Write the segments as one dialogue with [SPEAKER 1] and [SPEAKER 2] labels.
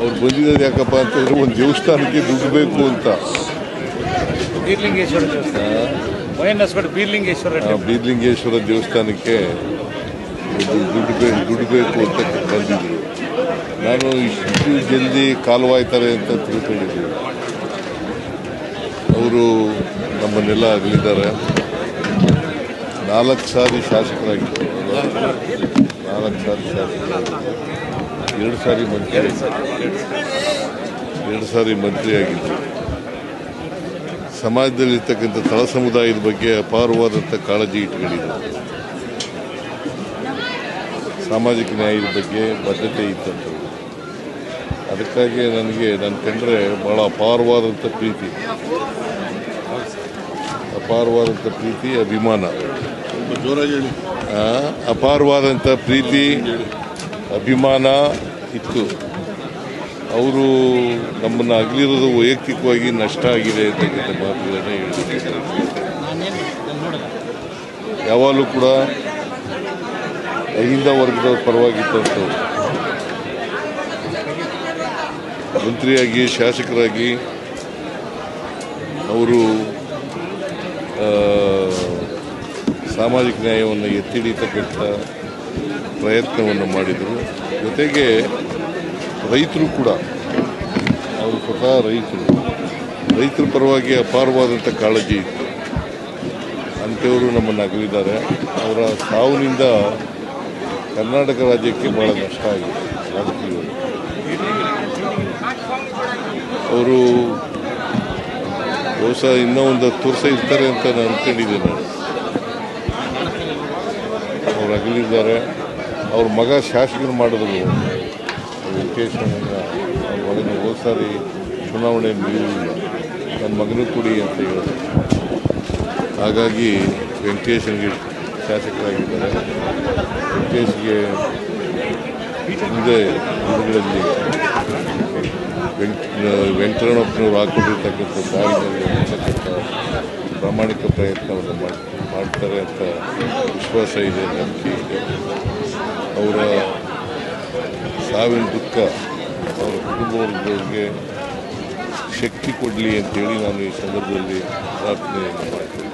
[SPEAKER 1] ಅವ್ರು ಬಂದಿರೋದು ಯಾಕಪ್ಪ ಅಂತಂದರೆ ಒಂದು ದೇವಸ್ಥಾನಕ್ಕೆ ದುಡ್ಡು ಬೇಕು ಅಂತ.
[SPEAKER 2] ಬೀರ್ಲಿಂಗೇಶ್ವರ ದೇವಸ್ಥಾನ,
[SPEAKER 1] ಬೀರ್ಲಿಂಗೇಶ್ವರ ದೇವಸ್ಥಾನಕ್ಕೆ ದುಡ್ಡು ಬೇಕು ಅಂತ ಬಂದಿದ್ರು. ನಾನು ಇಷ್ಟು ಜಲ್ದಿ ಕಾಲವಾಯ್ತಾರೆ ಅಂತ ತಿಳ್ಕೊಂಡಿದ್ದೀನಿ. ಅವರು ನಮ್ಮನ್ನೆಲ್ಲ ಅಗಲಿದ್ದಾರೆ. 4 ಸಾರಿ ಶಾಸಕರಾಗಿದ್ದರು, 4 ಸಾರಿ ಶಾಸಕರಾಗಿದ್ದರು, 2 ಸಾರಿ ಮಂತ್ರಿಯಾಗಿದ್ದರು. ಸಮಾಜದಲ್ಲಿರ್ತಕ್ಕಂಥ ತಳ ಸಮುದಾಯದ ಬಗ್ಗೆ ಅಪಾರವಾದಂಥ ಕಾಳಜಿ ಇಟ್ಕೊಂಡಿದ್ದರು. ಸಾಮಾಜಿಕ ನ್ಯಾಯದ ಬಗ್ಗೆ ಬದ್ಧತೆ ಇತ್ತಂಥದ್ದು. ಅದಕ್ಕಾಗಿ ನನಗೆ ನನ್ನ ಕಂಡ್ರೆ ಭಾಳ ಅಪಾರವಾದಂಥ ಪ್ರೀತಿ ಅಭಿಮಾನ, ಅಪಾರವಾದಂಥ ಪ್ರೀತಿ ಅಭಿಮಾನ ಇತ್ತು. ಅವರು ನಮ್ಮನ್ನು ಅಗಲಿರೋದು ವೈಯಕ್ತಿಕವಾಗಿ ನಷ್ಟ ಆಗಿದೆ ಅಂತಕ್ಕಂಥ ಮಾತುಗಳನ್ನೇ ಹೇಳಿದ್ದಾರೆ. ಯಾವಾಗಲೂ ಕೂಡ ಅಹಿಂದ ವರ್ಗದವ್ರ ಪರವಾಗಿದ್ದಂಥವ್ರು ಮಂತ್ರಿಯಾಗಿ ಶಾಸಕರಾಗಿ ಅವರು ಸಾಮಾಜಿಕ ನ್ಯಾಯವನ್ನು ಎತ್ತಿ ಹಿಡಿತಕ್ಕಂಥ ಪ್ರಯತ್ನವನ್ನು ಮಾಡಿದರು. ಜೊತೆಗೆ ರೈತರು ಕೂಡ, ಅವರು ಸ್ವತಃ ರೈತರ ಪರವಾಗಿ ಅಪಾರವಾದಂಥ ಕಾಳಜಿ ಇತ್ತು. ಅಂಥವರು ನಮ್ಮನ್ನು ಅಗಲಿದ್ದಾರೆ. ಅವರ ಸಾವಿನಿಂದ ಕರ್ನಾಟಕ ರಾಜ್ಯಕ್ಕೆ ಭಾಳ ನಷ್ಟ ಆಗಿದೆ. ರಾಜಕೀಯವಾಗಿ ಅವರು ಬಹುಶಃ ಇನ್ನೂ ಒಂದು 10 ವರ್ಷ ಇರ್ತಾರೆ ಅಂತ ನಾನು ಅಂದ್ಕೊಂಡಿದ್ದೇನೆ. ಅವ್ರು ಅಗಲಿದ್ದಾರೆ. ಅವ್ರ ಮಗ ಶಾಸಕರು ಮಾಡಿದ್ರು, ವೆಂಕಟೇಶ್ವರನ ಅವ್ರ ಮಗನ ಹೋದ ಸಾರಿ ಚುನಾವಣೆ ನಿಲ್ಲಿಲ್ಲ, ನನ್ನ ಮಗನೂ ಕೊಡಿ ಅಂತ ಹೇಳಿದ್ರು. ಹಾಗಾಗಿ ವೆಂಕಟೇಶನಿಗೆ ಶಾಸಕರಾಗಿದ್ದಾರೆ. ವೆಂಕಟೇಶ್ಗೆ ಮುಂದೆ ದಿನಗಳಲ್ಲಿ ವೆಂಕಟರಮಣಪ್ಪನವರು ಹಾಕೊಂಡಿರ್ತಕ್ಕಂಥ ದಾರಿನಲ್ಲಿ ಪ್ರಾಮಾಣಿಕ ಪ್ರಯತ್ನವನ್ನು ಮಾಡ್ತಾರೆ ಅಂತ ವಿಶ್ವಾಸ ಇದೆ, ನಂಬಿಕೆ ಇದೆ. ಅವರ ಸಾವಿನ ದುಃಖ ಅವರ ಕುಟುಂಬವರ್ಗದವರಿಗೆ ಶಕ್ತಿ ಕೊಡಲಿ ಅಂತೇಳಿ ನಾನು ಈ ಸಂದರ್ಭದಲ್ಲಿ ಪ್ರಾರ್ಥನೆಯನ್ನು ಮಾಡ್ತೀನಿ.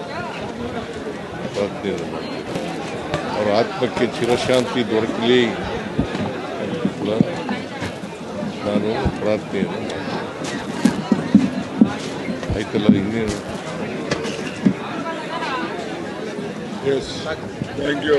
[SPEAKER 1] ಅವರ ಆತ್ಮಕ್ಕೆ ಚಿರಶಾಂತಿ ದೊರಕಲಿ ಅಂತ ಕೂಡ ನಾನು ಪ್ರಾರ್ಥನೆಯನ್ನು ಆಯ್ತಲ್ಲ. ಇನ್ನೇನು? Thank you.